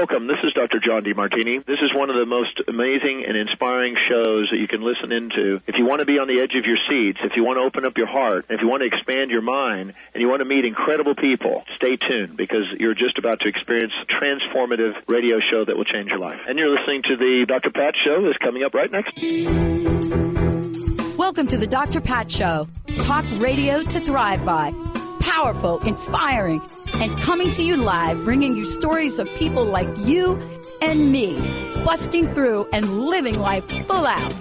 Welcome. This is Dr. John DeMartini. This is one of the most amazing and inspiring shows that you can listen into. If you want to be on the edge of your seats, if you want to open up your heart, if you want to expand your mind, and you want to meet incredible people, stay tuned because you're just about to experience a transformative radio show that will change your life. And you're listening to the Dr. Pat Show that's coming up right next. Welcome to the Dr. Pat Show. Talk radio to thrive by. Powerful, inspiring, and coming to you live, bringing you stories of people like you and me, busting through and living life full out.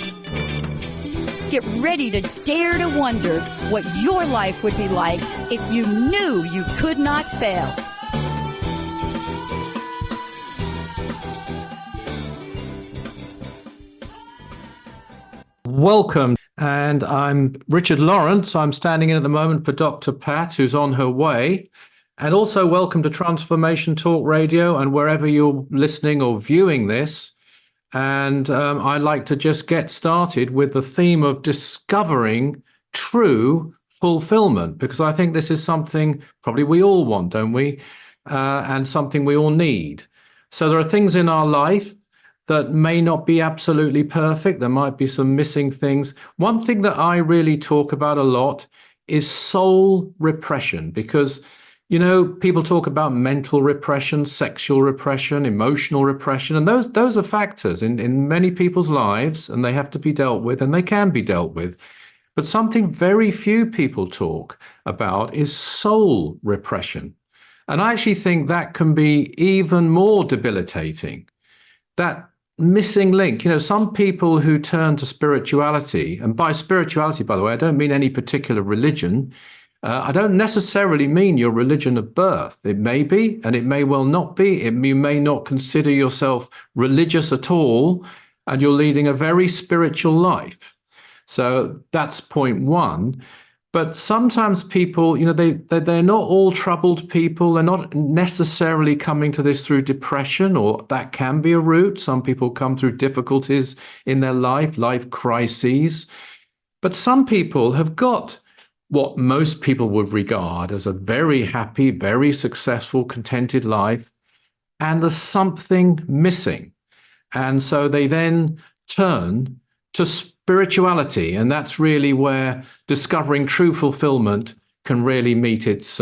Get ready to dare to wonder what your life would be like if you knew you could not fail. Welcome. And I'm Richard Lawrence. I'm standing in at the moment for Dr. Pat, who's on her way. And also welcome to Transformation Talk Radio and wherever you're listening or viewing this. And I'd like to just get started with the theme of discovering true fulfillment, because I think this is something probably we all want, don't we? And something we all need. So there are things in our life that may not be absolutely perfect. There might be some missing things. One thing that I really talk about a lot is soul repression, because, you know, people talk about mental repression, sexual repression, emotional repression, and those are factors in many people's lives, and they have to be dealt with, and they can be dealt with. But something very few people talk about is soul repression. And I actually think that can be even more debilitating. That missing link. You know, some people who turn to spirituality, and by spirituality, by the way, I don't mean any particular religion. I don't necessarily mean your religion of birth. It may be, and it may well not be. You may not consider yourself religious at all, and you're leading a very spiritual life. So that's point one. But sometimes people, you know, they're not all troubled people. They're not necessarily coming to this through depression, or that can be a route. Some people come through difficulties in their life crises. But some people have got what most people would regard as a very happy, very successful, contented life, and there's something missing. And so they then turn to spirituality, and that's really where discovering true fulfillment can really meet its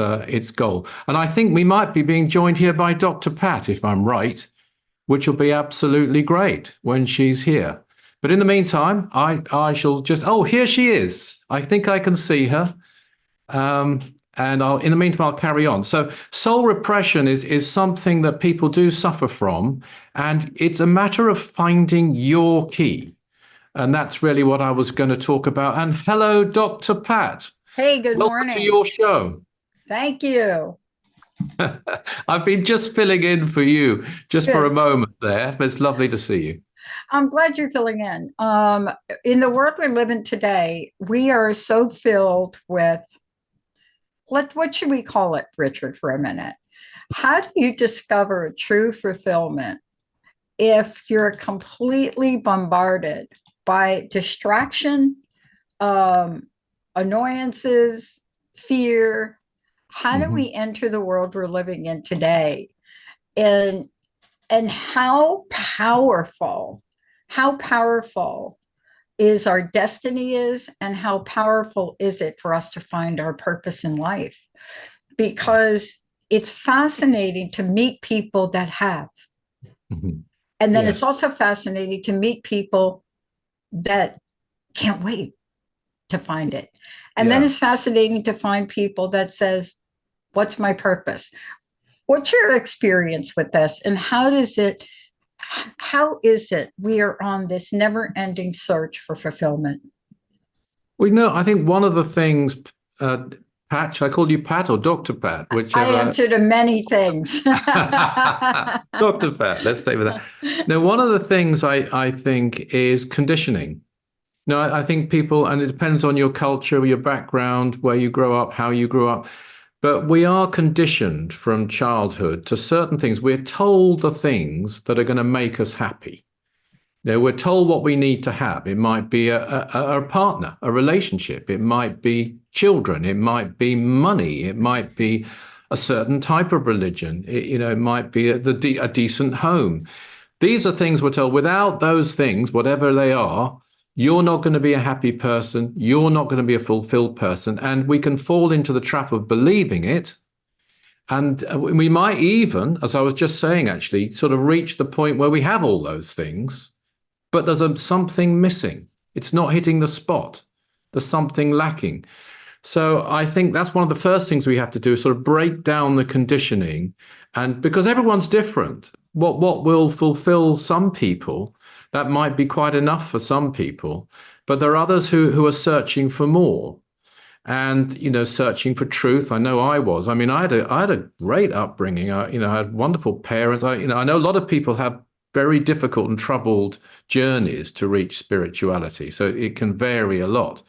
goal. And I think we might be being joined here by Dr. Pat, if I'm right, which will be absolutely great when she's here. But in the meantime, I shall just, here she is. I think I can see her. And in the meantime, I'll carry on. So soul repression is something that people do suffer from, and it's a matter of finding your key. And that's really what I was going to talk about. And hello, Dr. Pat. Hey, good morning. Welcome to your show. Thank you. I've been just filling in for you just for a moment there. But it's lovely to see you. I'm glad you're filling in. In the world we live in today, we are so filled with, what should we call it, Richard, for a minute? How do you discover true fulfillment if you're completely bombarded by distraction, annoyances, fear? How do we enter the world we're living in today? And how powerful is our destiny and how powerful is it for us to find our purpose in life? Because it's fascinating to meet people that have. And then it's also fascinating to meet people that can't wait to find it. And then it's fascinating to find people that says, what's my purpose? What's your experience with this? And how is it we are on this never-ending search for fulfillment? Well, I think one of the things, Pat, should I call you Pat or Dr. Pat? Whichever. I answer to many things. Dr. Pat, let's stay with that. Now, one of the things I think is conditioning. I think people, and it depends on your culture, your background, where you grow up, how you grew up, but we are conditioned from childhood to certain things. We're told the things that are going to make us happy. We're told what we need to have. It might be a partner, a relationship. It might be children. It might be money. It might be a certain type of religion. It might be a decent home. These are things we're told. Without those things, whatever they are, you're not going to be a happy person. You're not going to be a fulfilled person. And we can fall into the trap of believing it. And we might even, as I was just saying, actually, sort of reach the point where we have all those things, but there's something missing. It's not hitting the spot. There's something lacking. So I think that's one of the first things we have to do, is sort of break down the conditioning. And because everyone's different, what will fulfill some people, that might be quite enough for some people, but there are others who are searching for more and, searching for truth. I know I was. I mean, I had a great upbringing. I had wonderful parents. I know a lot of people have very difficult and troubled journeys to reach spirituality. So it can vary a lot.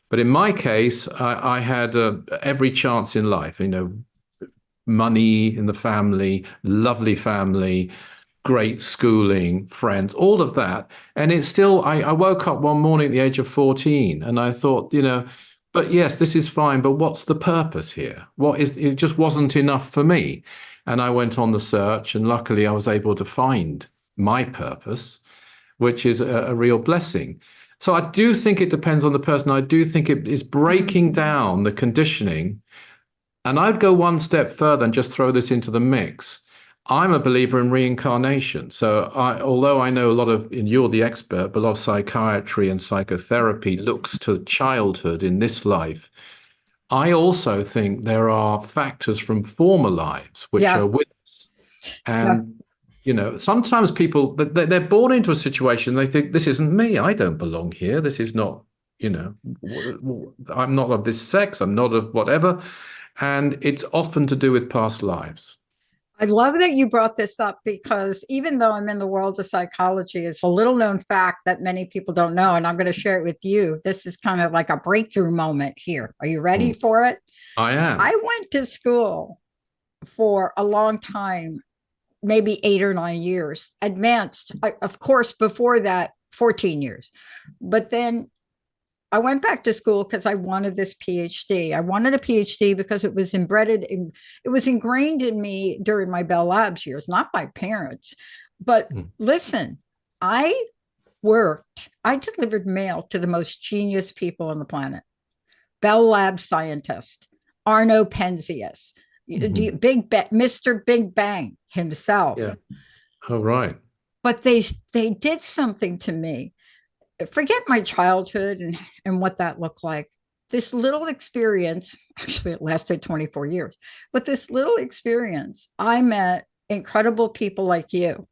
But in my case, I had every chance in life, money in the family, lovely family, great schooling, friends, all of that. And it's still, I woke up one morning at the age of 14 and I thought, but yes, this is fine, but what's the purpose here? It just wasn't enough for me. And I went on the search, and luckily I was able to find my purpose, which is a real blessing. So I do think it depends on the person. I do think it is breaking down the conditioning. And I'd go one step further and just throw this into the mix. I'm a believer in reincarnation. So although I know a lot of, and you're the expert, but a lot of psychiatry and psychotherapy looks to childhood in this life, I also think there are factors from former lives which are with us. And, sometimes people, they're born into a situation, they think, this isn't me. I don't belong here. This is not, I'm not of this sex. I'm not of whatever. And it's often to do with past lives. I love that you brought this up, because even though I'm in the world of psychology, it's a little known fact that many people don't know, and I'm going to share it with you. This is kind of like a breakthrough moment here. Are you ready for it? I am. I went to school for a long time, maybe 8 or 9 years, advanced, of course, before that, 14 years. But then I went back to school because I wanted this PhD. I wanted a PhD because it was ingrained in me during my Bell Labs years, not my parents. But listen, I delivered mail to the most genius people on the planet. Bell Labs scientist, Arno Penzias, Mr. Big Bang himself. Yeah. Oh, right. But they did something to me. Forget my childhood and what that looked like. This little experience, actually it lasted 24 years, but this little experience, I met incredible people like you,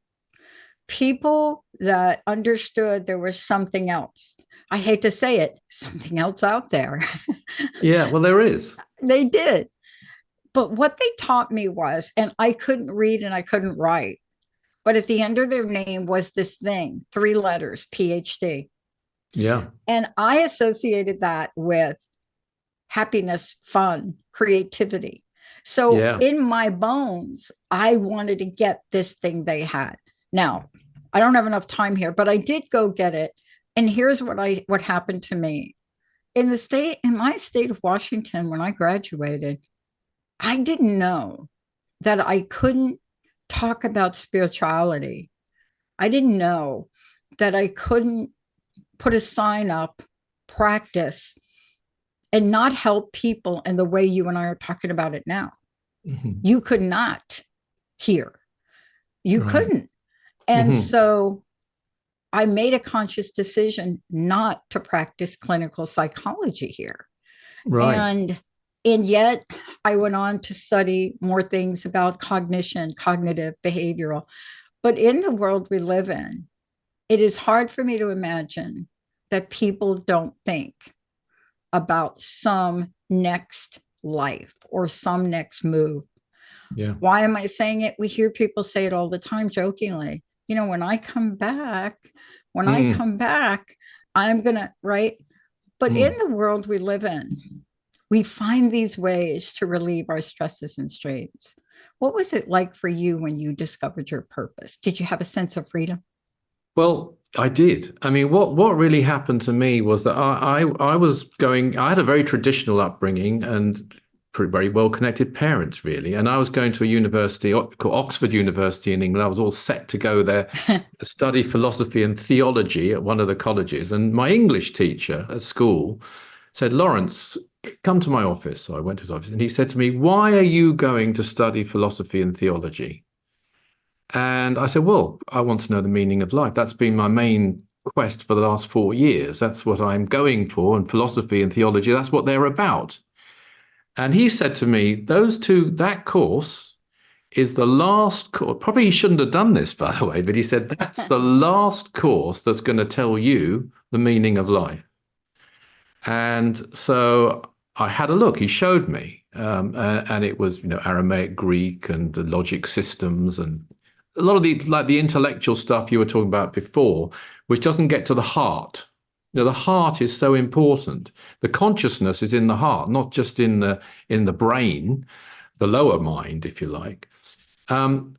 people that understood there was something else. I hate to say it, something else out there. Yeah, well, there is. They did. But what they taught me was, and I couldn't read and I couldn't write, but at the end of their name was this thing, 3 letters, PhD. Yeah. And I associated that with happiness, fun, creativity. So in my bones, I wanted to get this thing they had. Now, I don't have enough time here, but I did go get it. And here's what happened to me. In my state of Washington, when I graduated, I didn't know that I couldn't talk about spirituality. I didn't know that I couldn't put a sign up, practice, and not help people in the way you and I are talking about it now. You could not here. You couldn't. And so I made a conscious decision not to practice clinical psychology here. Right. And yet I went on to study more things about cognition, cognitive, behavioral. But in the world we live in, it is hard for me to imagine that people don't think about some next life or some next move. Yeah. Why am I saying it? We hear people say it all the time jokingly. When I come back, I'm going to, right? But in the world we live in, we find these ways to relieve our stresses and strains. What was it like for you when you discovered your purpose? Did you have a sense of freedom? Well, I did. I mean, what really happened to me was that I had a very traditional upbringing, and very well-connected parents, really. And I was going to a university called Oxford University in England. I was all set to go there to study philosophy and theology at one of the colleges. And my English teacher at school said, Lawrence, come to my office. So I went to his office and he said to me, why are you going to study philosophy and theology? And I said, well, I want to know the meaning of life. That's been my main quest for the last 4 years. That's what I'm going for. And philosophy and theology, that's what they're about. And he said to me, that course is the last course. Probably he shouldn't have done this, by the way, but he said, that's the last course that's going to tell you the meaning of life. And so I had a look. He showed me, and it was, Aramaic Greek and the logic systems and a lot of the intellectual stuff you were talking about before, which doesn't get to the heart. The heart is so important. The consciousness is in the heart, not just in the brain, the lower mind, if you like.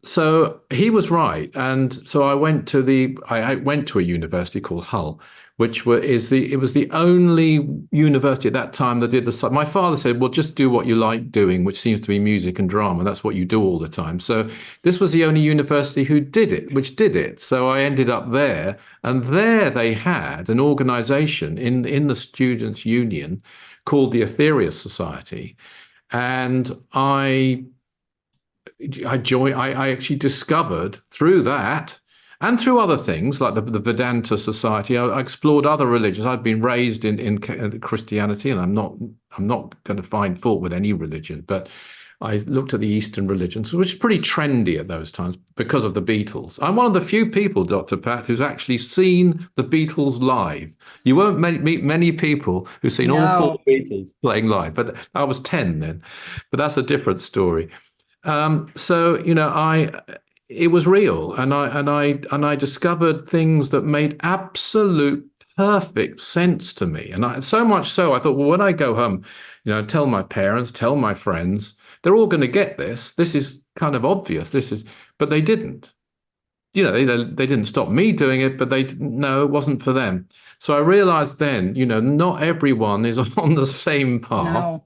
So he was right, and so I went to a university called Hull, which was the only university at that time that did the. My father said, "Well, just do what you like doing," which seems to be music and drama. That's what you do all the time. So this was the only university which did it. So I ended up there, and there they had an organization in the Students' Union called the Aetherius Society, and I joined. I actually discovered through that. And through other things like the Vedanta Society, I explored other religions. I'd been raised in Christianity, and I'm not going to find fault with any religion, but I looked at the Eastern religions, which is pretty trendy at those times because of the Beatles. I'm one of the few people, Dr. Pat, who's actually seen the Beatles live. You won't meet many people who've seen all 4 Beatles playing live, but I was 10 then. But that's a different story. It was real, and I discovered things that made absolute perfect sense to me, and so much so I thought, well, when I go home, tell my parents, tell my friends, they're all going to get this. This is kind of obvious. But they didn't. They didn't stop me doing it, but they didn't know it wasn't for them. So I realized then, not everyone is on the same path. No.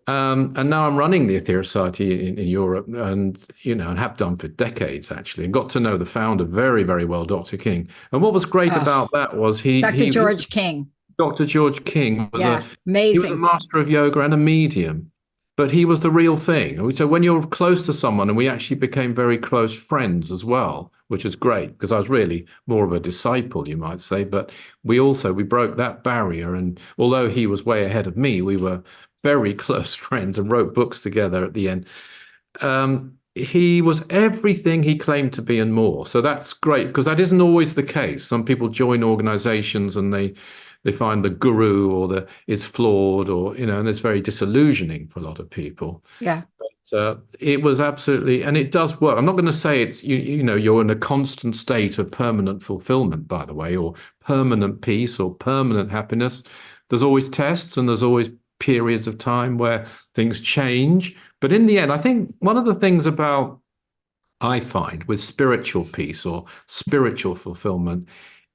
And now I'm running the Aetherius Society in Europe, and have done for decades actually, and got to know the founder very, very well, Dr. King. And what was great about that was Dr. George King. Dr. George King was amazing. He was a master of yoga and a medium, but he was the real thing. So when you're close to someone, and we actually became very close friends as well, which was great because I was really more of a disciple, you might say. But we broke that barrier, and although he was way ahead of me, we were very close friends and wrote books together at the end. He was everything he claimed to be and more. So that's great because that isn't always the case. Some people join organizations and they find the guru is flawed, and it's very disillusioning for a lot of people. Yeah. But it was absolutely, and it does work. I'm not going to say it's, you're in a constant state of permanent fulfillment, by the way, or permanent peace or permanent happiness. There's always tests, and there's always periods of time where things change. But in the end, I think one of the things I find with spiritual peace or spiritual fulfillment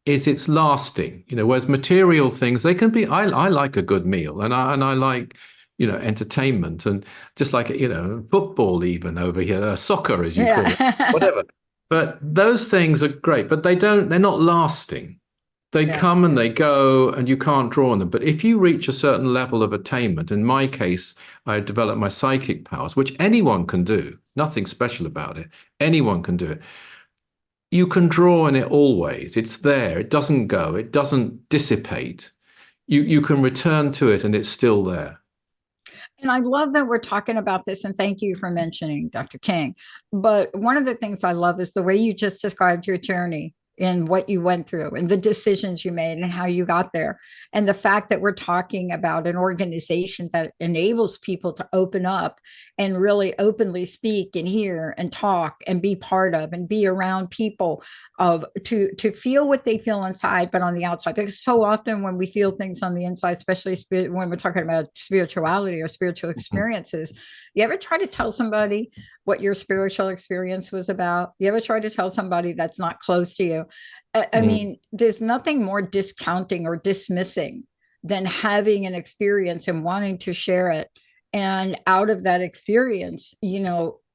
is it's lasting, whereas material things, they can be, I like a good meal, and I like, entertainment, and just like, football even over here, soccer as you call it, whatever. But those things are great, but they're not lasting. They come and they go, and you can't draw on them. But if you reach a certain level of attainment, in my case, I developed my psychic powers, which anyone can do, nothing special about it. Anyone can do it. You can draw on it always. It's there. It doesn't go. It doesn't dissipate. You can return to it, and it's still there. And I love that we're talking about this, and thank you for mentioning Dr. King. But one of the things I love is the way you just described your journey and what you went through and the decisions you made and how you got there. And the fact that we're talking about an organization that enables people to open up and really openly speak and hear and talk and be part of and be around people to feel what they feel inside, but on the outside. Because so often when we feel things on the inside, especially when we're talking about spirituality or spiritual experiences, you ever try to tell somebody what your spiritual experience was about? You ever try to tell somebody that's not close to you? I mean, there's nothing more discounting or dismissing than having an experience and wanting to share it And out of that experience,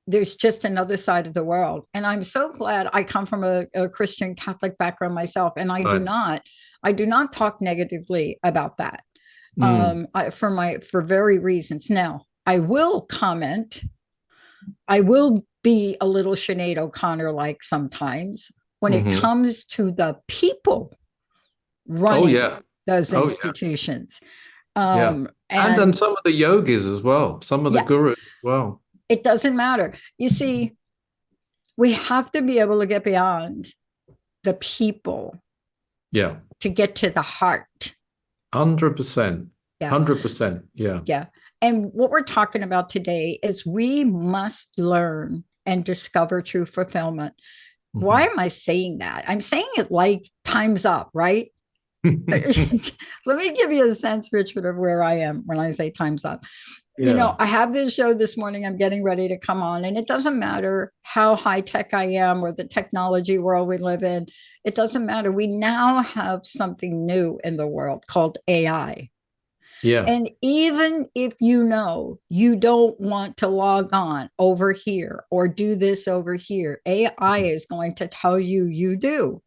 there's just another side of the world. And I'm so glad I come from a Christian Catholic background myself. And I do not talk negatively about that. For very reasons. Now, I will comment. I will be a little Sinead O'Connor like sometimes when it comes to the people running those institutions. And then some of the yogis as well, some of the gurus as well. It doesn't matter. You see, we have to be able to get beyond the people. Yeah. To get to the heart. 100%. Yeah. 100%. Yeah. Yeah. And what we're talking about today is we must learn and discover true fulfillment. Why am I saying that? I'm saying it like time's up, right? Let me give you a sense, Richard, of where I am when I say time's up. Yeah. I have this show this morning. I'm getting ready to come on, and it doesn't matter how high tech I am or the technology world we live in. It doesn't matter. We now have something new in the world called AI. Yeah. And even if you don't want to log on over here or do this over here, AI is going to tell you do.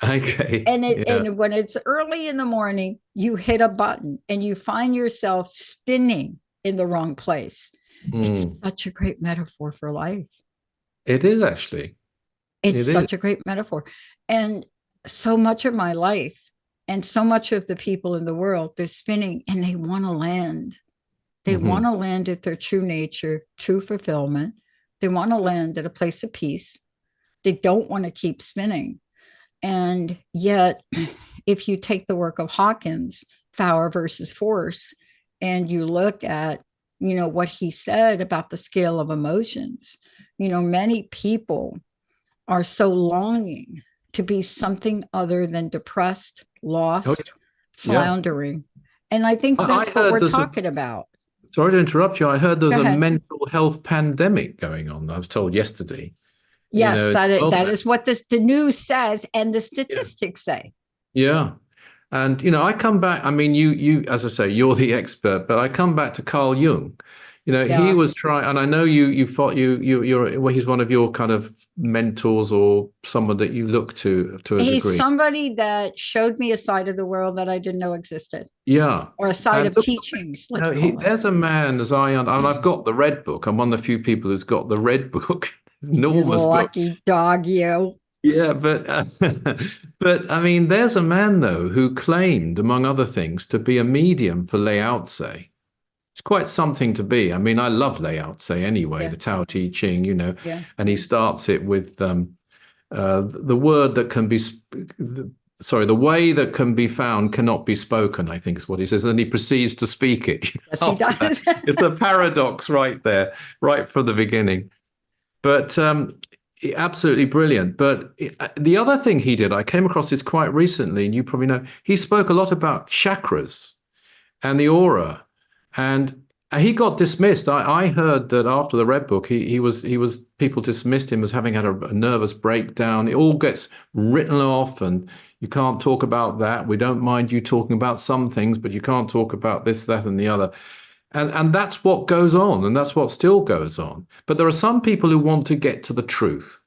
Okay. And when it's early in the morning, you hit a button and you find yourself spinning in the wrong place. It's such a great metaphor for life. It is actually. It's such a great metaphor. And so much of my life and so much of the people in the world, they're spinning and they want to land. They want to land at their true nature, true fulfillment. They want to land at a place of peace. They don't want to keep spinning. And yet, if you take the work of Hawkins, Power versus Force, and you look at, what he said about the scale of emotions, many people are so longing to be something other than depressed, lost, floundering. And I think that's what we're talking about. Sorry to interrupt you. I heard there's a mental health pandemic going on. I was told yesterday. Yes, that is what the news says and the statistics say. Yeah. And, I come back, I mean, you, as I say, you're the expert, but I come back to Carl Jung. He was trying, and I know he's one of your kind of mentors or someone that you look to a degree. He's somebody that showed me a side of the world that I didn't know existed. Yeah. Or a side of teachings. There's a man, and I've got the red book. I'm one of the few people who's got the red book. Enormous book. Lucky dog, you. Yeah, but I mean, there's a man, though, who claimed, among other things, to be a medium for Lao Tse. It's quite something to be. I mean, I love Lao Tse anyway, the Tao Te Ching, and he starts it with the word that can be, the way that can be found cannot be spoken, I think is what he says. And then he proceeds to speak it. Yes, he does. It's a paradox right there, right from the beginning. But absolutely brilliant. But the other thing he did, I came across this quite recently, and you probably know, he spoke a lot about chakras and the aura, and he got dismissed. I heard that after the Red Book, he was people dismissed him as having had a nervous breakdown. It all gets written off, and you can't talk about that. We don't mind you talking about some things, but you can't talk about this, that, and the other. And that's what goes on, and that's what still goes on. But there are some people who want to get to the truth.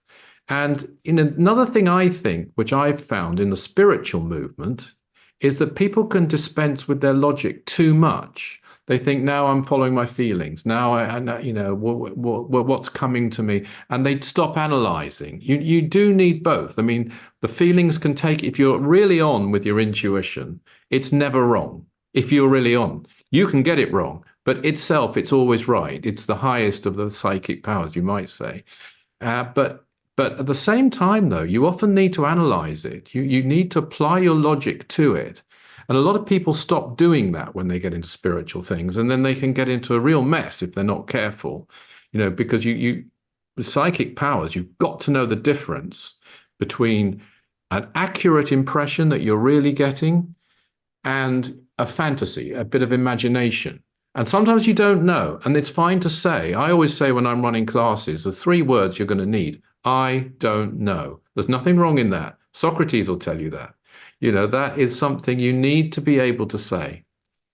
And another thing I think, which I've found in the spiritual movement, is that people can dispense with their logic too much. They think, now I'm following my feelings. Now what's coming to me, and they stop analyzing. You do need both. I mean, the feelings can take, if you're really on with your intuition, it's never wrong. If you're really on, you can get it wrong. But itself, it's always right. It's the highest of the psychic powers, you might say. But at the same time, though, you often need to analyze it. You need to apply your logic to it. And a lot of people stop doing that when they get into spiritual things. And then they can get into a real mess if they're not careful, because the psychic powers, you've got to know the difference between an accurate impression that you're really getting and a fantasy, a bit of imagination. And sometimes you don't know, and it's fine to say. I always say when I'm running classes, the 3 words you're going to need: I don't know. There's nothing wrong in that. Socrates will tell you that. That is something you need to be able to say.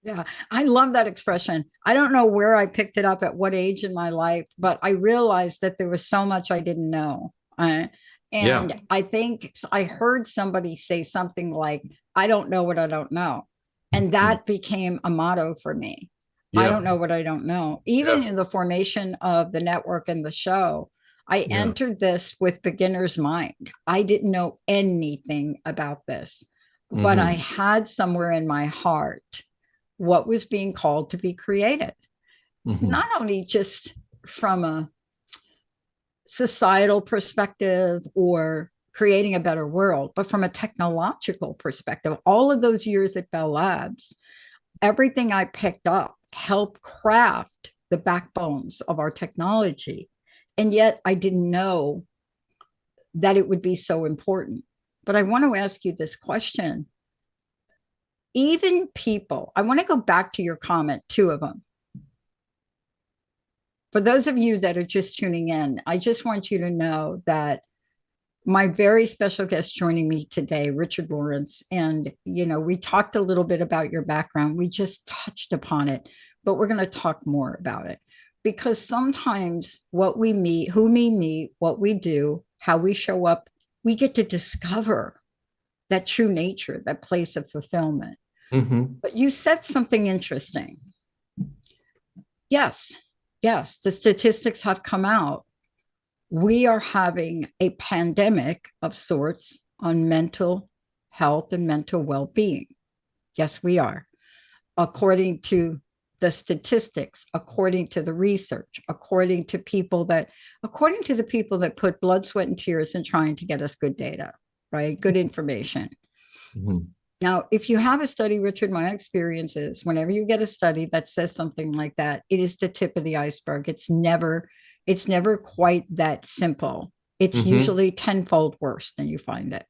Yeah, I love that expression. I don't know where I picked it up at what age in my life, but I realized that there was so much I didn't know. Yeah. And I think I heard somebody say something like, I don't know what I don't know. And Mm. that became a motto for me. I Yeah. don't know what I don't know. Even Yeah. in the formation of the network and the show, I Yeah. entered this with beginner's mind. I didn't know anything about this, but I Hmm. had somewhere in my heart what was being called to be created, Hmm. not only just from a societal perspective or creating a better world, but from a technological perspective. All of those years at Bell Labs, everything I picked up helped craft the backbones of our technology. And yet I didn't know that it would be so important. But I want to ask you this question. Even people, I want to go back to your comment, two of them. For those of you that are just tuning in, I just want you to know that my very special guest joining me today, Richard Lawrence, and we talked a little bit about your background. We just touched upon it, but we're going to talk more about it because sometimes what we meet, who we meet, what we do, how we show up, we get to discover that true nature, that place of fulfillment. Hmm. But you said something interesting. Yes, yes, the statistics have come out. We are having a pandemic of sorts on mental health and mental well being. Yes, we are. According to the statistics, according to the research, according to the people that put blood, sweat, and tears in trying to get us good data, right? Good information. Hmm. Now, if you have a study, Richard, my experience is whenever you get a study that says something like that, it is the tip of the iceberg. It's never quite that simple. It's Hmm. usually tenfold worse than you find it.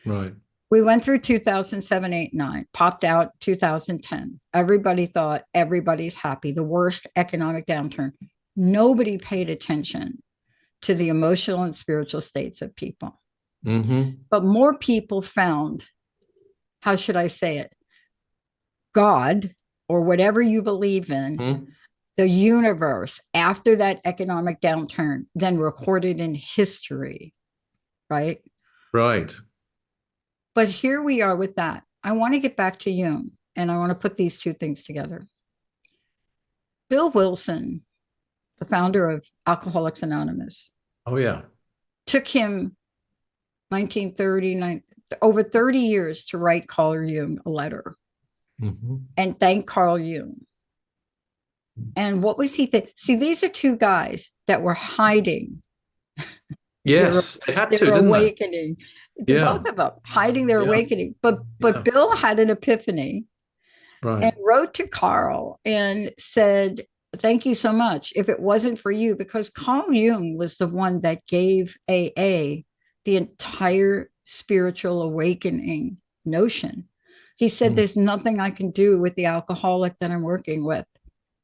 Right. We went through 2007, 8, 9, popped out 2010. Everybody thought everybody's happy, the worst economic downturn. Nobody paid attention to the emotional and spiritual states of people. Hmm. But more people found, how should I say it? God, or whatever you believe in, Hmm. the universe after that economic downturn, then recorded in history, right? Right. But here we are with that. I want to get back to Jung and I want to put these two things together. Bill Wilson, the founder of Alcoholics Anonymous, Oh, yeah. took him 1939, over 30 years to write Carl Jung a letter Hmm. and thank Carl Jung. And what was he think? See, these are two guys that were hiding their Yes, they had to, their didn't they? awakening. The Yeah. both of them hiding their Yeah. awakening. But Yeah. Bill had an epiphany Right. and wrote to Carl and said, "Thank you so much. If it wasn't for you," because Carl Jung was the one that gave AA the entire spiritual awakening notion. He said, Mm. "There's nothing I can do with the alcoholic that I'm working with.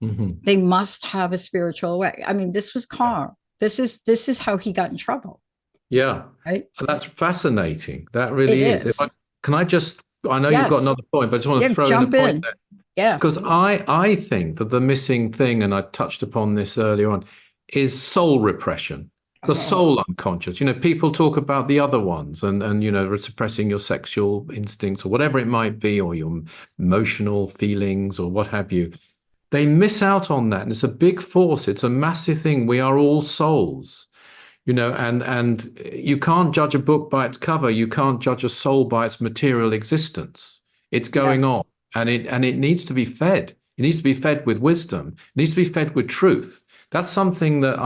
Hmm. They must have a spiritual way." I mean, this was Yeah. Carl. This is how he got in trouble, Yeah. right? That's fascinating. That It really is. is. Can I just, I know you've got Yes. another point, but I just want to Yeah. throw in a Jump point in. there. Yeah. Because I think that the missing thing, and I touched upon this earlier on, is soul repression, the Oh, soul unconscious. People talk about the other ones and suppressing your sexual instincts or whatever it might be, or your emotional feelings or what have you. They miss out on that. And it's a big force. It's a massive thing. We are all souls. And you can't judge a book by its cover. You can't judge a soul by its material existence. It's yeah. going on, and it needs to be fed. It needs to be fed with wisdom. It needs to be fed with truth. That's something that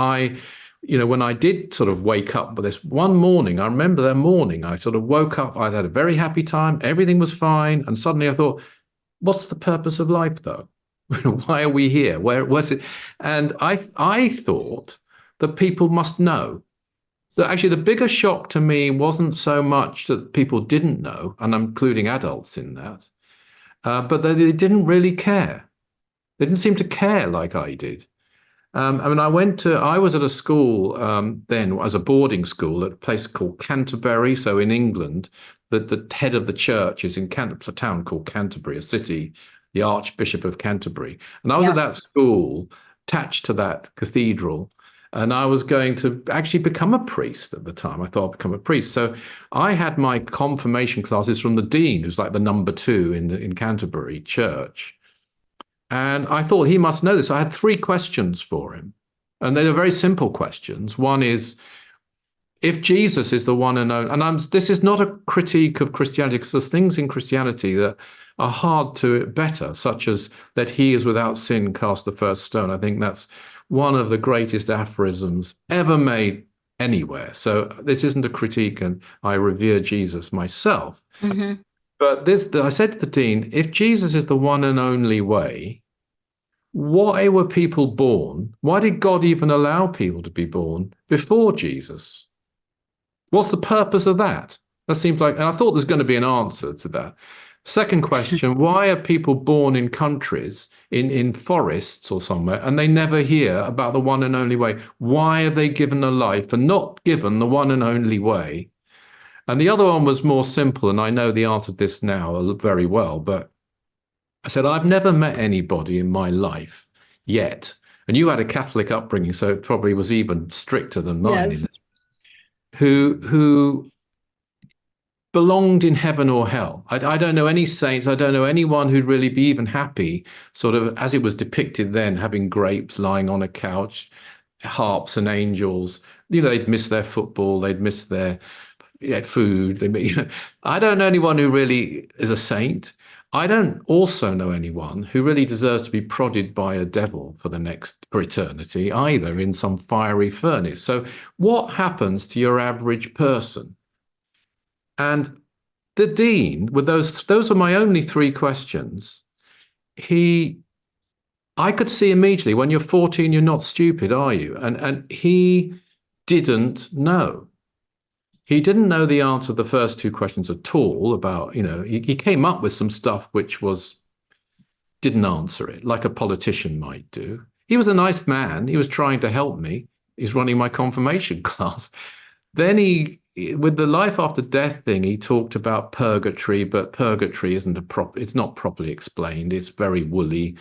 when I did sort of wake up with this one morning, I remember that morning, I sort of woke up. I'd had a very happy time. Everything was fine, and suddenly I thought, what's the purpose of life, though? Why are we here? Where was it? And I thought that people must know. Actually, the bigger shock to me wasn't so much that people didn't know, and I'm including adults in that, but that they didn't really care. They didn't seem to care like I did. I was at a school then as a boarding school at a place called Canterbury. So in England, the head of the church is in a town called Canterbury, a city, the Archbishop of Canterbury. And I was at that school, attached to that cathedral, and I was going to actually become a priest at the time. I thought I'd become a priest. So I had my confirmation classes from the dean, who's like the number 2 in Canterbury Church. And I thought he must know this. I had 3 questions for him. And they're very simple questions. One is, if Jesus is the one and only, and this is not a critique of Christianity, because there's things in Christianity that are hard to better, such as that he is without sin, cast the first stone. I think that's one of the greatest aphorisms ever made anywhere. So this isn't a critique, and I revere Jesus myself. Mm-hmm. But I said to the dean, if Jesus is the one and only way, why were people born? Why did God even allow people to be born before Jesus? What's the purpose of that? That seems like, and I thought there's going to be an answer to that. Second question, why are people born in countries, in forests or somewhere, and they never hear about the one and only way? Why are they given a life and not given the one and only way? And the other one was more simple, and I know the answer to this now very well, but I said, I've never met anybody in my life yet, and you had a Catholic upbringing, so it probably was even stricter than mine, yes, who belonged in heaven or hell. I don't know any saints. I don't know anyone who'd really be even happy, sort of as it was depicted then, having grapes lying on a couch, harps and angels. You know, they'd miss their football, they'd miss their food. I don't know anyone who really is a saint. I don't also know anyone who really deserves to be prodded by a devil for eternity, either in some fiery furnace. So what happens to your average person? And the dean, with those are my only 3 questions. I could see immediately, when you're 14, you're not stupid, are you? And he didn't know. He didn't know the answer to the first 2 questions at all about, he came up with some stuff which didn't answer it, like a politician might do. He was a nice man. He was trying to help me. He's running my confirmation class. Then with the life after death thing, he talked about purgatory, but purgatory it's not properly explained. It's very woolly.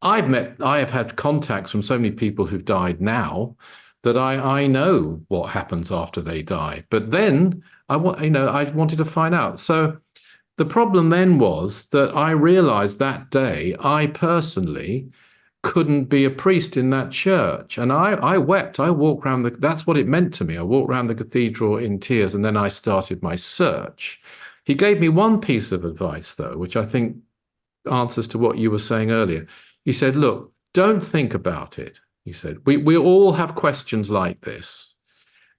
I have had contacts from so many people who've died now that I know what happens after they die. But then I wanted to find out. So the problem then was that I realized that day I personally couldn't be a priest in that church. And I wept. I walked around that's what it meant to me. I walked around the cathedral in tears, and then I started my search. He gave me one piece of advice, though, which I think answers to what you were saying earlier. He said, look, don't think about it. He said, we all have questions like this.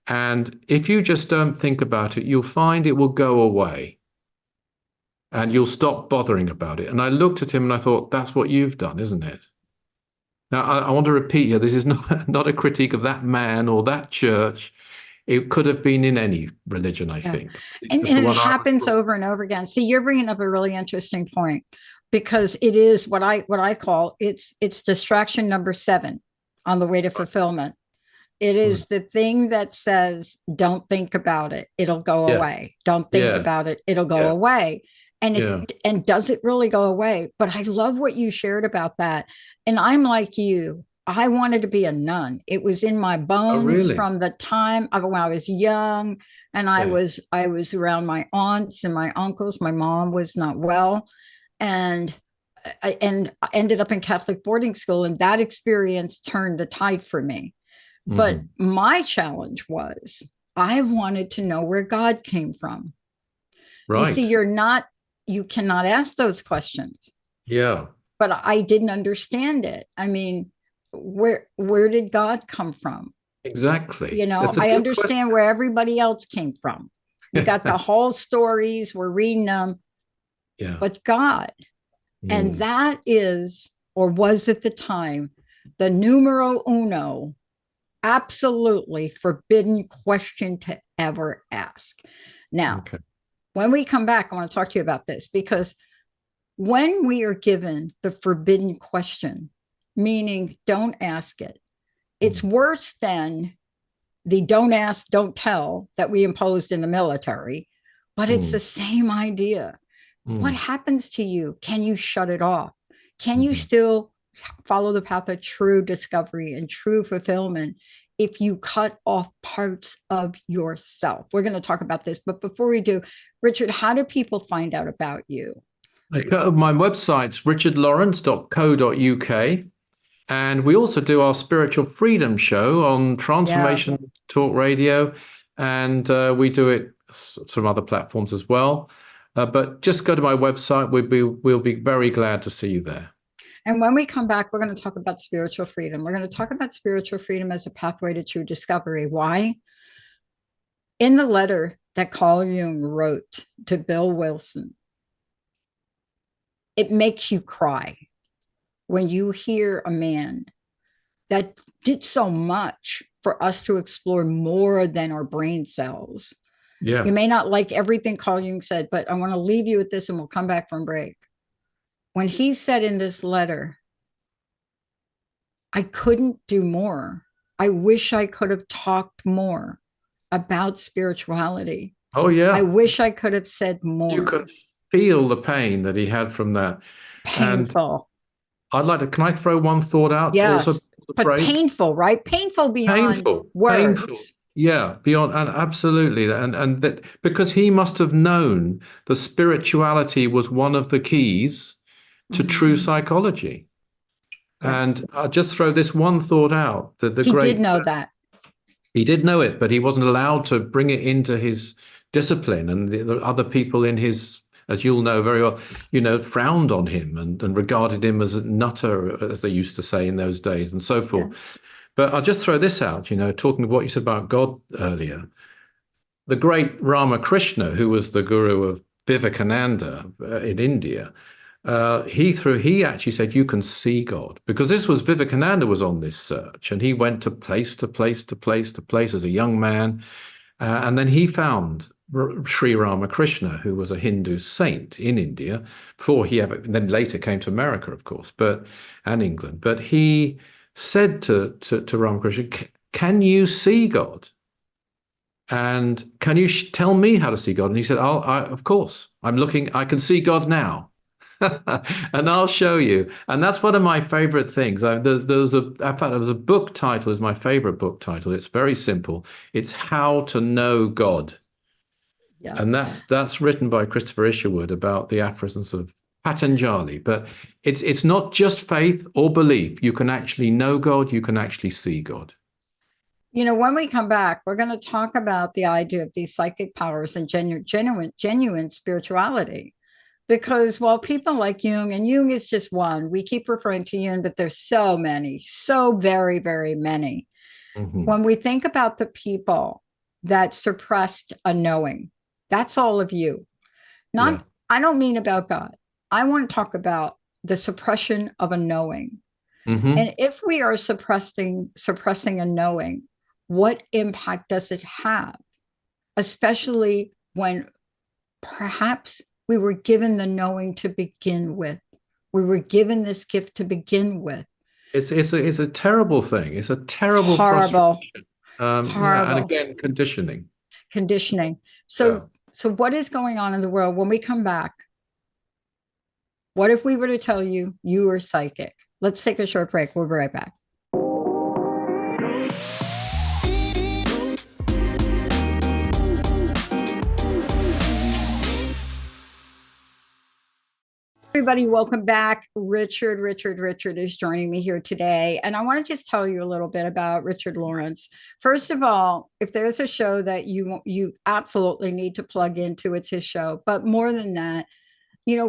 And if you just don't think about it, you'll find it will go away. And you'll stop bothering about it. And I looked at him and I thought, that's what you've done, isn't it? Now, I want to repeat here, this is not a critique of that man or that church. It could have been in any religion, I think. And it happens over and over again. See, you're bringing up a really interesting point, because it is what I call it's distraction number 7 on the way to fulfillment. It is the thing that says, don't think about it, it'll go away. Don't think about it, it'll go away. And does it really go away? But I love what you shared about that. And I'm like you. I wanted to be a nun. It was in my bones from the time when I was young, and I was around my aunts and my uncles. My mom was not well, and I ended up in Catholic boarding school, and that experience turned the tide for me. Mm-hmm. But my challenge was I wanted to know where God came from. Right. You see, you cannot ask those questions. Yeah. But I didn't understand it. I mean, where did God come from? Exactly. I understand where everybody else came from. We got the whole stories, we're reading them. Yeah. But God, and that is, or was at the time, the numero uno, absolutely forbidden question to ever ask. Now, when we come back, I want to talk to you about this, because when we are given the forbidden question, meaning don't ask it, it's worse than the don't ask, don't tell that we imposed in the military, but it's the same idea, What Mm. happens to you? Can you shut it off? Can you Mhm. still follow the path of true discovery and true fulfillment if you cut off parts of yourself? We're going to talk about this. But before we do, Richard, how do people find out about you? My website's richardlawrence.co.uk. And we also do our spiritual freedom show on Yeah. Transformation Talk Radio. And we do it some other platforms as well. But just go to my website. We'll be very glad to see you there. And when we come back, we're going to talk about spiritual freedom. We're going to talk about spiritual freedom as a pathway to true discovery. Why? In the letter that Carl Jung wrote to Bill Wilson, it makes you cry when you hear a man that did so much for us to explore more than our brain cells. Yeah. You may not like everything Carl Jung said, but I want to leave you with this and we'll come back from break. When he said in this letter, I couldn't do more. I wish I could have talked more about spirituality. Oh, I yeah. wish I could have said You more. could feel the pain that he had from that. And Painful. can I throw one thought out also? Yes. But painful, right? Painful beyond Painful. words. Yeah, beyond, and absolutely. And that because he must have known the spirituality was one of the keys to true psychology. Yeah. And I'll just throw this one thought out that He did know that. he did know it, but he wasn't allowed to bring it into his discipline, and the other people in his, as you'll know very well, frowned on him and regarded him as a nutter, as they used to say in those days, and so forth. Yeah. But I'll just throw this out, talking of what you said about God earlier. The great Ramakrishna, who was the guru of Vivekananda in India, he actually said you can see God, because this was Vivekananda was on this search, and he went to place to place to place to place as a young man, and then he found Sri Ramakrishna, who was a Hindu saint in India before then later came to America, of course, and England. But he said to Ramakrishna, "Can you see God? And can you tell me how to see God?" And he said, "Of course. I can see God now." And I'll show you. And that's one of my favorite things. There's a book title is my favorite book title. It's very simple. It's How to Know God. Yeah. And that's written by Christopher Isherwood about the aphorisms of Patanjali. But it's not just faith or belief. You can actually know God. You can actually see God. When we come back, we're going to talk about the idea of these psychic powers and genuine spirituality. Because while people like Jung, and Jung is just one, we keep referring to Jung, but there's so many, so very, very many. Mm-hmm. When we think about the people that suppressed a knowing, that's all of you. I don't mean about God. I want to talk about the suppression of a knowing. Mm-hmm. And if we are suppressing a knowing, what impact does it have? Especially when perhaps we were given the knowing to begin with. We were given this gift to begin with. It's a terrible thing. It's a terrible horrible frustration. Horrible. And again, conditioning. So what is going on in the world when we come back? What if we were to tell you you are psychic? Let's take a short break. We'll be right back. Everybody, welcome back. Richard is joining me here today. And I want to just tell you a little bit about Richard Lawrence. First of all, if there's a show that you absolutely need to plug into, it's his show. But more than that,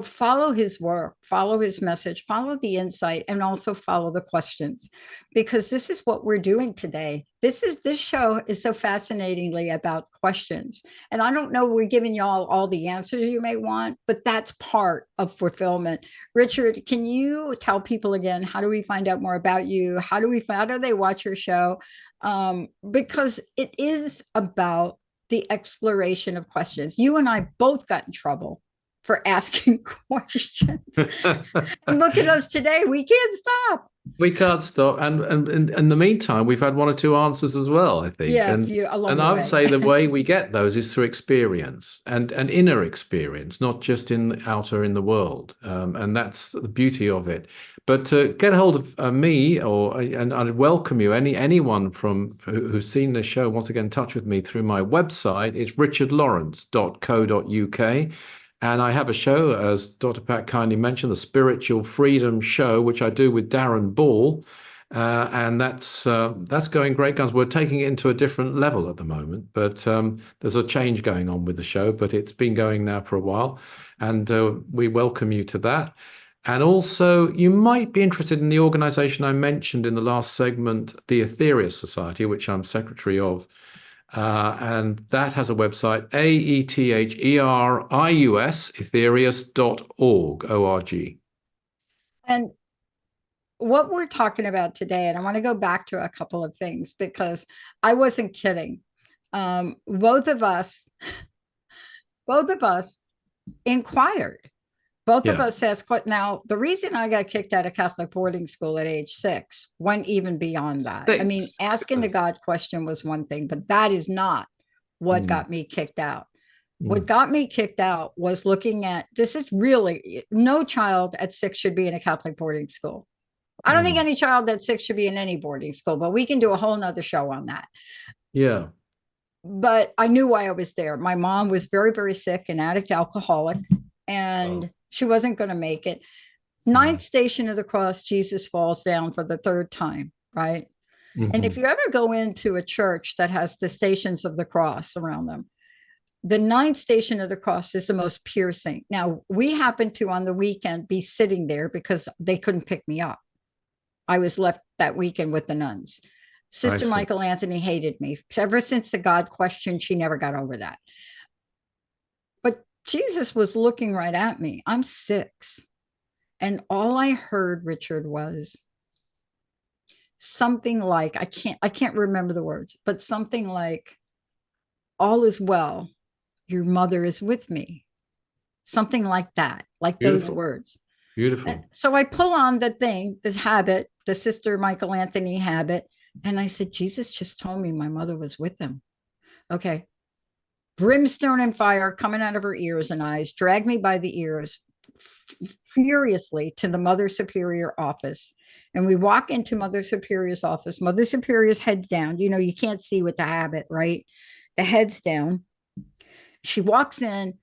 follow his work, follow his message, follow the insight, and also follow the questions, because this is what we're doing today. This show is so fascinatingly about questions. And I don't know, we're giving y'all all the answers you may want, but that's part of fulfillment. Richard, can you tell people again, how do we find out more about you? How do they watch your show? Because it is about the exploration of questions. You and I both got in trouble for asking questions. And look at us today. We can't stop. We can't stop. And in the meantime, we've had one or two answers as well, I think. Yeah, along And the I would way. say the way we get those is through experience and inner experience, not just in outer in the world. And that's the beauty of it. But to get hold of me, and I'd welcome you, anyone who's seen this show, wants to get in touch with me through my website. It's richardlawrence.co.uk. And I have a show, as Dr. Pat kindly mentioned, the Spiritual Freedom Show, which I do with Darren Ball. And that's going great guns. We're taking it into a different level at the moment, but there's a change going on with the show, but it's been going now for a while. And we welcome you to that. And also, you might be interested in the organization I mentioned in the last segment, the Aetherius Society, which I'm secretary of. And that has a website, AETHERIUS, Aetherius.org, O-R-G. And what we're talking about today, and I want to go back to a couple of things because I wasn't kidding. Both of us inquired. Both of us asked what. Now, the reason I got kicked out of Catholic boarding school at age 6 went even beyond that. I mean, asking the God question was one thing, but that is not what got me kicked out. What got me kicked out was looking at, this is really, no child at 6 should be in a Catholic boarding school. I don't think any child at 6 should be in any boarding school, but we can do a whole nother show on that. Yeah. But I knew why I was there. My mom was very, very sick, an addict, alcoholic, and she wasn't going to make it. Ninth station of the cross, Jesus falls down for the 3rd time, right? And if you ever go into a church that has the stations of the cross around them, the 9th station of the cross is the most piercing. Now, we happened to, on the weekend, be sitting there because they couldn't pick me up. I was left that weekend with the nuns. Sister Michael Anthony hated me. Ever since the God question, she never got over that. But Jesus was looking right at me. I'm 6. And all I heard, Richard, was something like, I can't remember the words, but something like, all is well. Your mother is with me. Something like that, like those words. Beautiful. And so I pull on the thing, this habit, the Sister Michael Anthony habit. And I said, Jesus just told me my mother was with him. Okay. Brimstone and fire coming out of her ears and eyes, dragged me by the ears furiously to the Mother Superior office. And we walk into Mother Superior's office. Mother Superior's head down. You know, you can't see with the habit, right? The head's down. She walks in.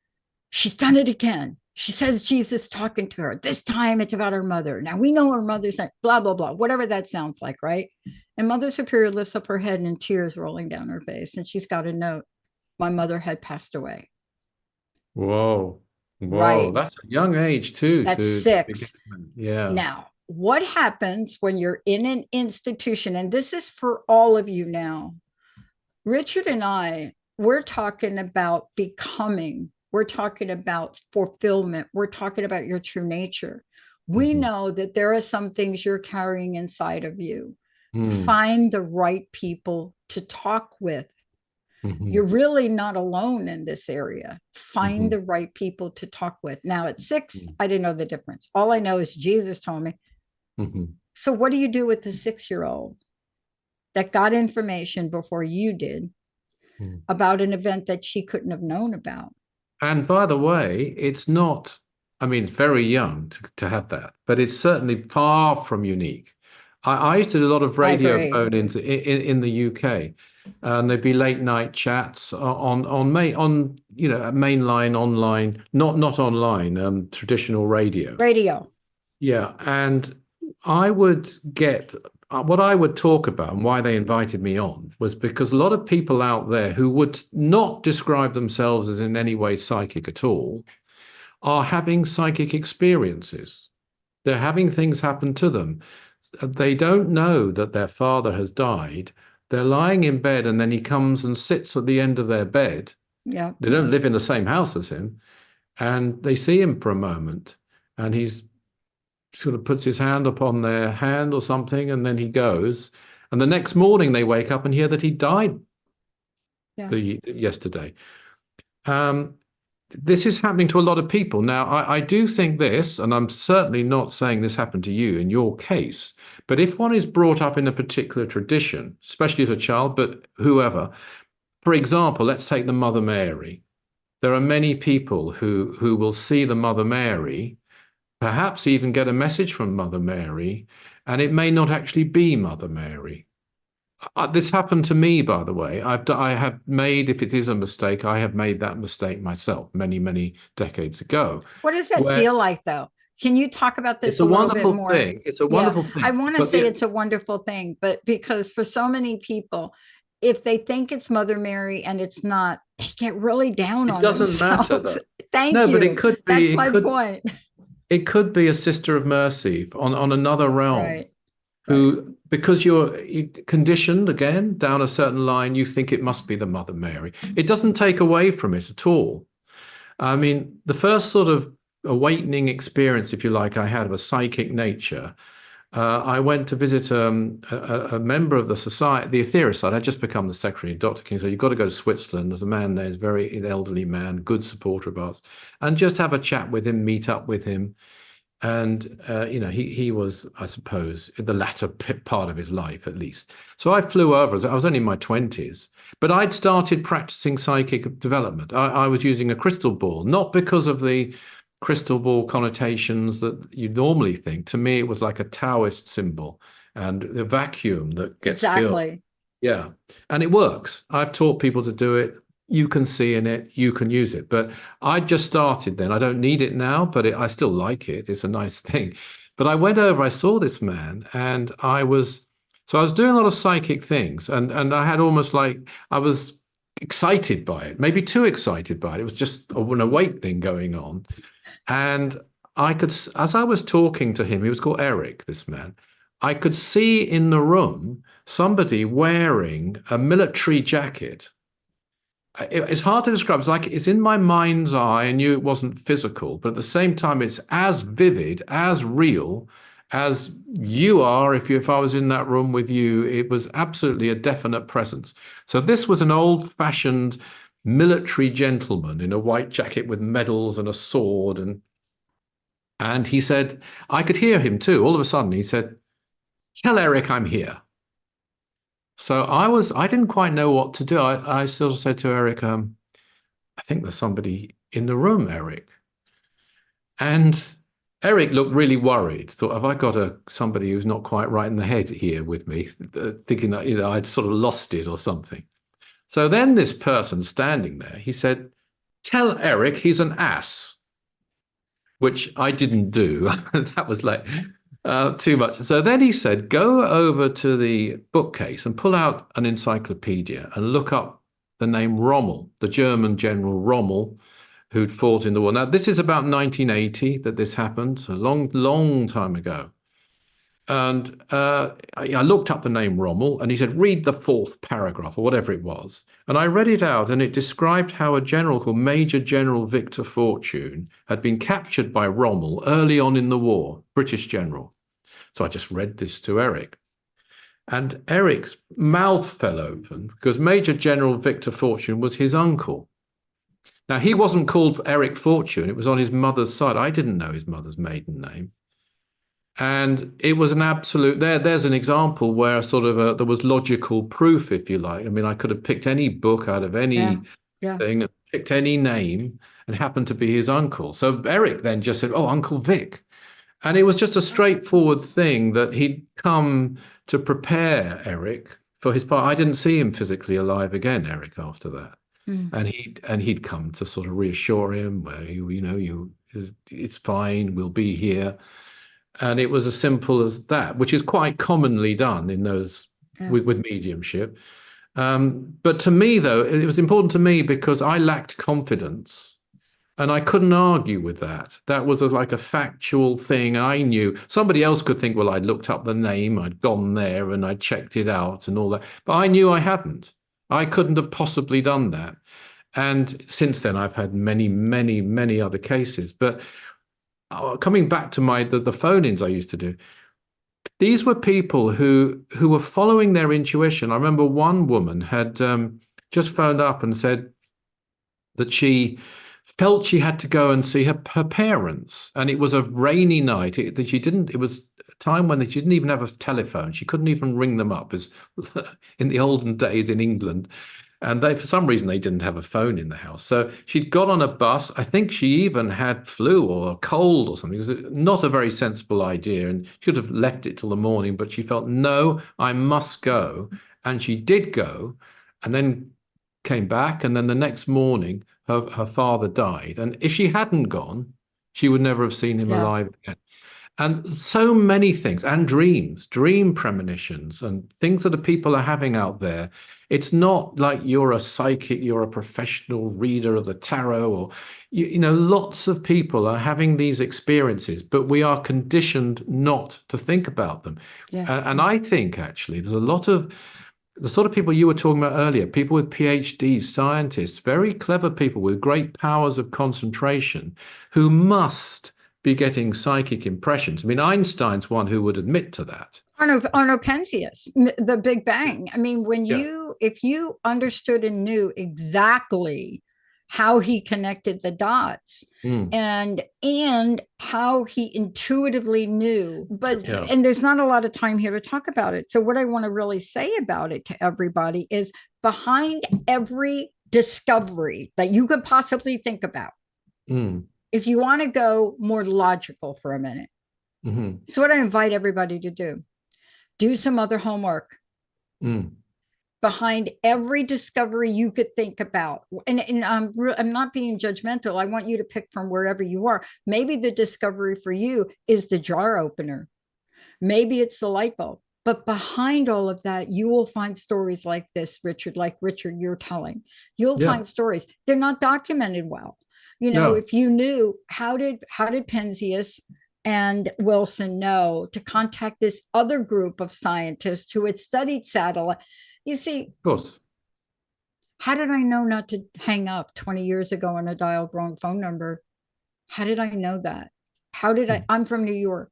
She's done it again. She says Jesus talking to her. This time it's about her mother. Now we know her mother's not, blah, blah, blah, whatever that sounds like, right? And Mother Superior lifts up her head and tears rolling down her face. And she's got a note. My mother had passed away. Whoa. Right. That's a young age too. That's 6. Yeah. Now, what happens when you're in an institution? And this is for all of you now. Richard and I, we're talking about becoming. We're talking about fulfillment. We're talking about your true nature. We know that there are some things you're carrying inside of you. Find the right people to talk with. You're really not alone in this area. Find the right people to talk with. Now at 6, I didn't know the difference. All I know is Jesus told me. So what do you do with the 6-year-old that got information before you did about an event that she couldn't have known about? And by the way, it's not, I mean, it's very young to have that, but it's certainly far from unique. I used to do a lot of radio phone-ins in the UK, and there'd be late night chats on mainline online, not online, traditional radio. Yeah, and I would get what I would talk about, and why they invited me on was because a lot of people out there who would not describe themselves as in any way psychic at all are having psychic experiences. They're having things happen to them. They don't know that their father has died. They're lying in bed and then he comes and sits at the end of their bed. Yeah. They don't live in the same house as him. And they see him for a moment and he's sort of puts his hand upon their hand or something, and then he goes. And the next morning they wake up and hear that he died yesterday. this is happening to a lot of people. Now, I do think this, and I'm certainly not saying this happened to you in your case, but if one is brought up in a particular tradition, especially as a child, but whoever, for example, let's take the Mother Mary. There are many people who will see the Mother Mary, perhaps even get a message from Mother Mary, and it may not actually be Mother Mary. This happened to me, by the way. I have made, if it is a mistake, I have made that mistake myself many, many decades ago. What does that feel like, though? Can you talk about this It's a little bit wonderful more? thing. It's a wonderful thing. I want to say it's a wonderful thing, but because for so many people, if they think it's Mother Mary and it's not, they get really down on themselves. It doesn't matter, though. Thank you. But it could be. That's my point. It could be a Sister of Mercy on another realm. Right. Who, because you're conditioned again down a certain line, you think it must be the Mother Mary. It doesn't take away from it at all. I mean, the first sort of awakening experience, if you like, I had of a psychic nature. I went to visit a member of the society, the Aetherius side. I'd just become the secretary. Dr. King said, you've got to go to Switzerland. There's a man there, he's a very elderly man, good supporter of us, and just have a chat with him, meet up with him. And, he was, I suppose, in the latter part of his life, at least. So I flew over. I was only in my 20s, but I'd started practicing psychic development. I was using a crystal ball, not because of the crystal ball connotations that you normally think. To me, it was like a Taoist symbol and the vacuum that gets filled. Yeah. And it works. I've taught people to do it. You can see in it, you can use it. But I just started then. I don't need it now, but I still like it. It's a nice thing. But I went over, I saw this man, and I was doing a lot of psychic things. And I had almost like, I was excited by it, maybe too excited by it. It was just an awakening going on. And I could, as I was talking to him, he was called Eric, this man, I could see in the room somebody wearing a military jacket. It's hard to describe. It's like it's in my mind's eye. I knew it wasn't physical, but at the same time, it's as vivid, as real as you are. If I was in that room with you, it was absolutely a definite presence. So this was an old-fashioned military gentleman in a white jacket with medals and a sword, and he said, I could hear him too. All of a sudden, he said, "Tell Eric I'm here." So I didn't quite know what to do. I sort of said to Eric, I think there's somebody in the room, Eric. And Eric looked really worried, thought, have I got somebody who's not quite right in the head here with me, thinking that, I'd sort of lost it or something. So then this person standing there, he said, "Tell Eric he's an ass," which I didn't do. That was like... too much. So then he said, go over to the bookcase and pull out an encyclopedia and look up the name Rommel, the German General Rommel, who'd fought in the war. Now, this is about 1980 that this happened, a long, long time ago. And I looked up the name Rommel, and he said, read the 4th paragraph, or whatever it was. And I read it out, and it described how a general called Major General Victor Fortune had been captured by Rommel early on in the war, British general. So I just read this to Eric. And Eric's mouth fell open because Major General Victor Fortune was his uncle. Now, he wasn't called Eric Fortune. It was on his mother's side. I didn't know his mother's maiden name. And it was an absolute, there's an example where sort of there was logical proof, if you like. I mean, I could have picked any book out of any thing, and picked any name, and happened to be his uncle. So Eric then just said, oh, Uncle Vic. And it was just a straightforward thing that he'd come to prepare Eric for his part. I didn't see him physically alive again, Eric, after that. And he'd come to sort of reassure him, well, it's fine, we'll be here. And it was as simple as that, which is quite commonly done in those with mediumship. But to me, though, it was important to me because I lacked confidence, and I couldn't argue with that. That was like a factual thing. I knew somebody else could think, well, I'd looked up the name, I'd gone there and I'd checked it out and all that. But I knew I hadn't. I couldn't have possibly done that. And since then, I've had many, many, many other cases. But coming back to the phone-ins I used to do, these were people who were following their intuition. I remember one woman had just phoned up and said that she felt she had to go and see her parents, and it was a rainy night. It was a time when she didn't even have a telephone. She couldn't even ring them up, as in the olden days in England. And for some reason, they didn't have a phone in the house. So she'd got on a bus. I think she even had flu or a cold or something. It was not a very sensible idea, and she could have left it till the morning. But she felt, no, I must go, and she did go, and then came back. And then the next morning, her father died. And if she hadn't gone, she would never have seen him alive again. And so many things, and dream premonitions, and things that the people are having out there. It's not like you're a psychic, you're a professional reader of the tarot, or, lots of people are having these experiences, but we are conditioned not to think about them. Yeah. And I think actually there's a lot of the sort of people you were talking about earlier, people with PhDs, scientists, very clever people with great powers of concentration who must be getting psychic impressions. I mean, Einstein's one who would admit to that. Arno Penzias, the Big Bang. I mean, if you understood and knew exactly how he connected the dots, and how he intuitively knew, and there's not a lot of time here to talk about it. So what I want to really say about it to everybody is, behind every discovery that you could possibly think about, if you want to go more logical for a minute. So what I invite everybody to do some other homework. Behind every discovery you could think about, and I'm not being judgmental. I want you to pick from wherever you are. Maybe the discovery for you is the jar opener. Maybe it's the light bulb. But behind all of that, you will find stories like this, Richard, you're telling. You'll find stories. They're not documented well. If you knew, how did Penzias and Wilson know to contact this other group of scientists who had studied satellite? You see, of course. How did I know not to hang up 20 years ago on a dialed wrong phone number? How did I know that? I'm from New York.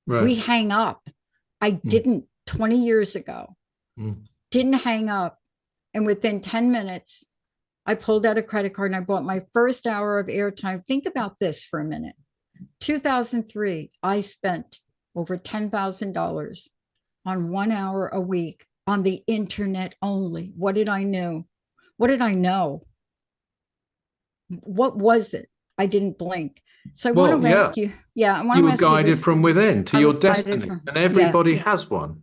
Right. We hang up. I didn't 20 years ago. Didn't hang up. And within 10 minutes, I pulled out a credit card and I bought my first hour of airtime. Think about this for a minute. 2003, I spent over $10,000 on 1 hour a week on the internet only. What did I know? What did I know? What was it? I didn't blink. So I want to ask you. Yeah, I want to ask you. You were guided from within to your destiny, and everybody has one.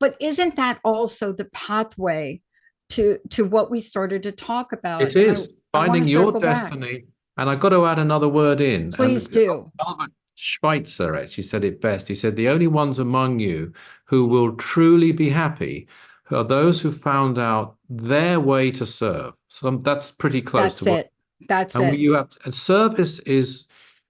But isn't that also the pathway to what we started to talk about? It is finding your destiny. And I've got to add another word in. Please do. Albert Schweitzer actually said it best. He said, the only ones among you who will truly be happy are those who found out their way to serve. So that's pretty close to what. That's it. And service is,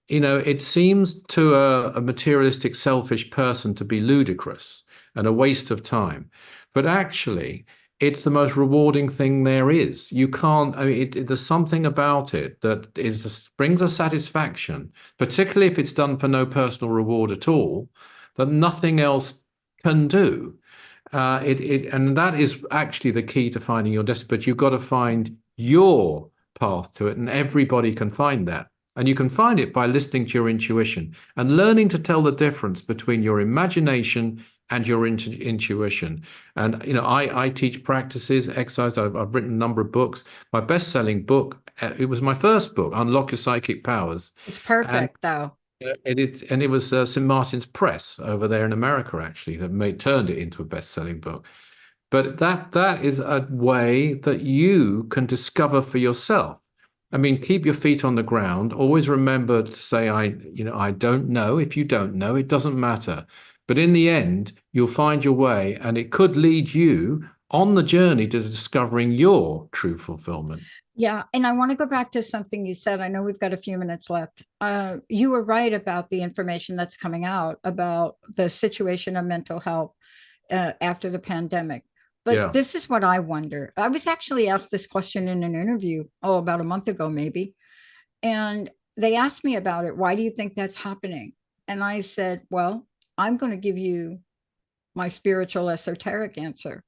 it seems to a materialistic, selfish person to be ludicrous and a waste of time. But actually, it's the most rewarding thing there is. You can't, there's something about it that brings a satisfaction, particularly if it's done for no personal reward at all, that nothing else can do. And that is actually the key to finding your destiny. But you've got to find your path to it, and everybody can find that. And you can find it by listening to your intuition and learning to tell the difference between your imagination and your intuition. And I teach practices, exercise. I've written a number of books. My best-selling book, it was my first book, Unlock Your Psychic Powers. It's perfect, though. It was St. Martin's Press over there in America, actually, that turned it into a best-selling book. But that is a way that you can discover for yourself. I mean, keep your feet on the ground. Always remember to say, I don't know. If you don't know, it doesn't matter. But in the end, you'll find your way, and it could lead you on the journey to discovering your true fulfillment. Yeah. And I want to go back to something you said. I know we've got a few minutes left. You were right about the information that's coming out about the situation of mental health after the pandemic. But This is what I wonder. I was actually asked this question in an interview, about a month ago, maybe. And they asked me about it. Why do you think that's happening? And I said, well, I'm going to give you my spiritual esoteric answer.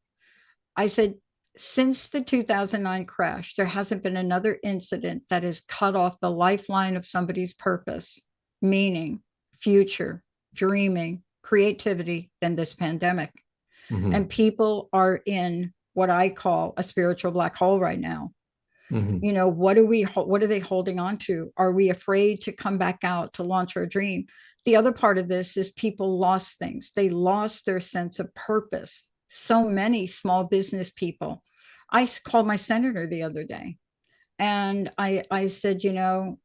I said, Since the 2009 crash, there hasn't been another incident that has cut off the lifeline of somebody's purpose, meaning, future, dreaming, creativity than this pandemic. Mm-hmm. And people are in what I call a spiritual black hole right now. Mm-hmm. You know, what are they holding on to? Are we afraid to come back out to launch our dream? The other part of this is people lost things. They lost their sense of purpose. So many small business people. I called my senator the other day and I said, you know,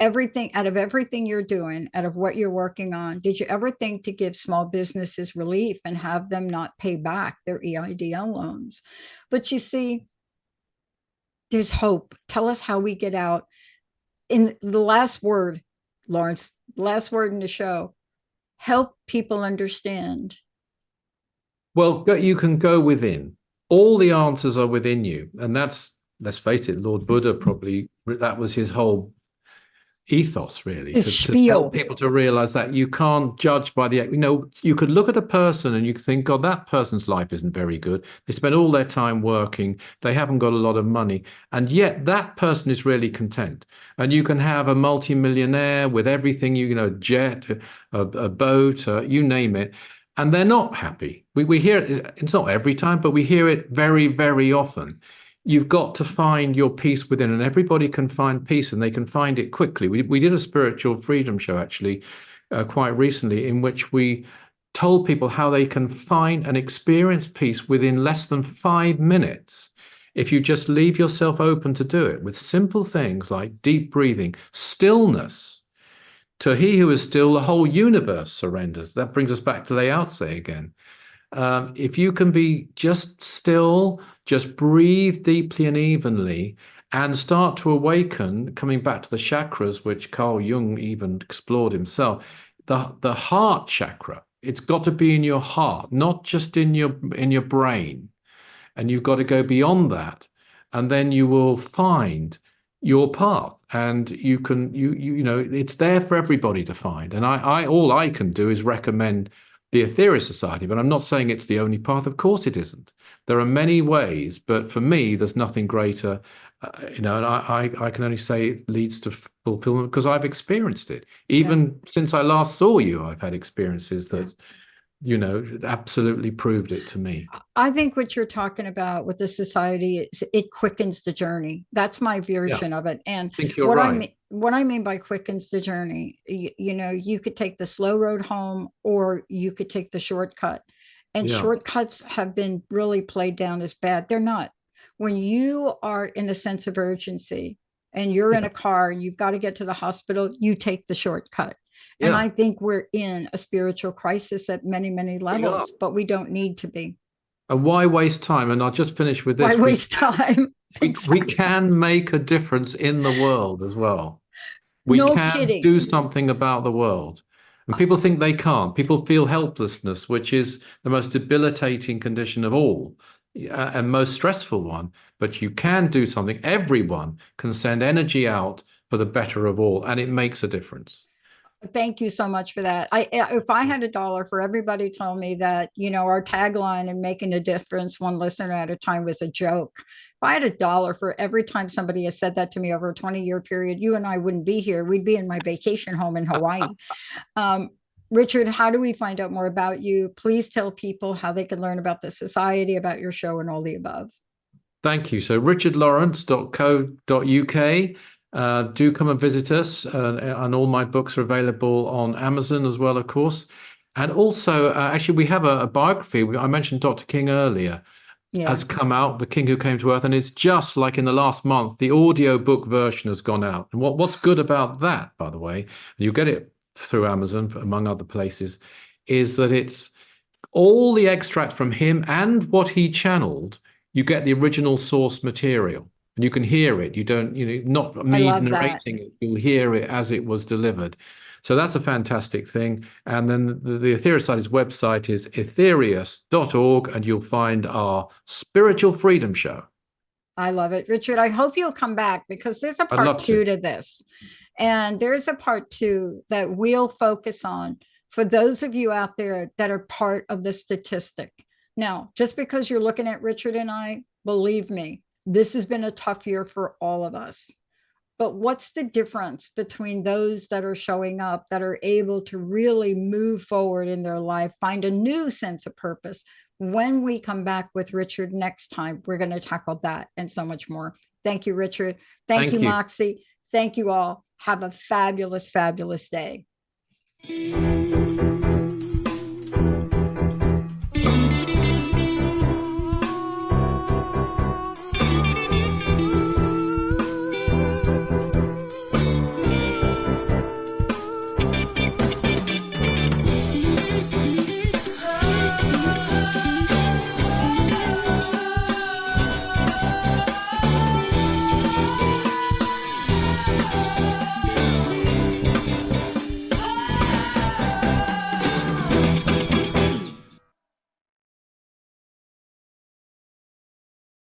everything out of everything you're doing, out of what you're working on, did you ever think to give small businesses relief and have them not pay back their EIDL loans? But you see, there's hope. Tell us how we get out. In the last word, Lawrence, last word in the show, help people understand. Well, you can go within. All the answers are within you. And that's, let's face it, Lord Buddha probably, that was his whole ethos, really, to help people to realize that you can't judge by the, you know, you could look at a person and you could think, God, that person's life isn't very good. They spend all their time working. They haven't got a lot of money. And yet that person is really content. And you can have a multimillionaire with everything, you know, jet, a boat, you name it. And they're not happy. We hear it, it's not every time, but we hear it very, very often. You've got to find your peace within, and everybody can find peace and they can find it quickly. We did a spiritual freedom show actually quite recently in which we told people how they can find and experience peace within less than 5 minutes if you just leave yourself open to do it with simple things like deep breathing, stillness. To he who is still, the whole universe surrenders. That brings us back to Laozi again. If you can be just still, just breathe deeply and evenly, and start to awaken, coming back to the chakras, which Carl Jung even explored himself, the heart chakra. It's got to be in your heart, not just in your brain. And you've got to go beyond that, and then you will find your path. And you can you know it's there for everybody to find. And I all I can do is recommend the Aetherius Society, but I'm not saying it's the only path. Of course it isn't. There are many ways, but for me, there's nothing greater, you know, and I can only say it leads to fulfillment because I've experienced it. Even since I last saw you, I've had experiences that, you know, absolutely proved it to me. I think what you're talking about with the society is it quickens the journey. That's my version of it. And I think you're right. What I mean by quickens the journey, you know, you could take the slow road home or you could take the shortcut. And shortcuts have been really played down as bad. They're not. When you are in a sense of urgency and you're in a car and you've got to get to the hospital, you take the shortcut. And I think we're in a spiritual crisis at many, many levels, but we don't need to be. And why waste time? And I'll just finish with this. Why waste time? We can make a difference in the world as well. We can do something about the world. And people think they can't. People feel helplessness, which is the most debilitating condition of all and most stressful one. But you can do something. Everyone can send energy out for the better of all, and it makes a difference. Thank you so much for that. If I had $1 for everybody told me that, you know, our tagline and making a difference one listener at a time was a joke. If I had $1 for every time somebody has said that to me over a 20-year period, you and I wouldn't be here. We'd be in my vacation home in Hawaii. Richard, how do we find out more about you? Please tell people how they can learn about the society, about your show, and all the above. Thank you. So richardlawrence.co.uk. Do come and visit us, and all my books are available on Amazon as well, of course. And also, actually, we have a biography. I mentioned Dr. King earlier. Has come out, The King Who Came to Earth, and it's just like in the last month, the audio book version has gone out. And what's good about that, by the way, and you get it through Amazon, among other places, is that it's all the extracts from him and what he channeled. You get the original source material. And you can hear it. You don't, you know, not me narrating it. You'll hear it as it was delivered. So that's a fantastic thing. And then the Aetherius Society's website is aetherius.org, and you'll find our Spiritual Freedom Show. I love it. Richard, I hope you'll come back because there's a part two to this. And there's a part two that we'll focus on for those of you out there that are part of the statistic. Now, just because you're looking at Richard and I, believe me, this has been a tough year for all of us. But what's the difference between those that are showing up, that are able to really move forward in their life, find a new sense of purpose? When we come back with Richard next time, we're going to tackle that and so much more. Thank you, Richard. Thank you, Moxie. Thank you all. Have a fabulous, fabulous day.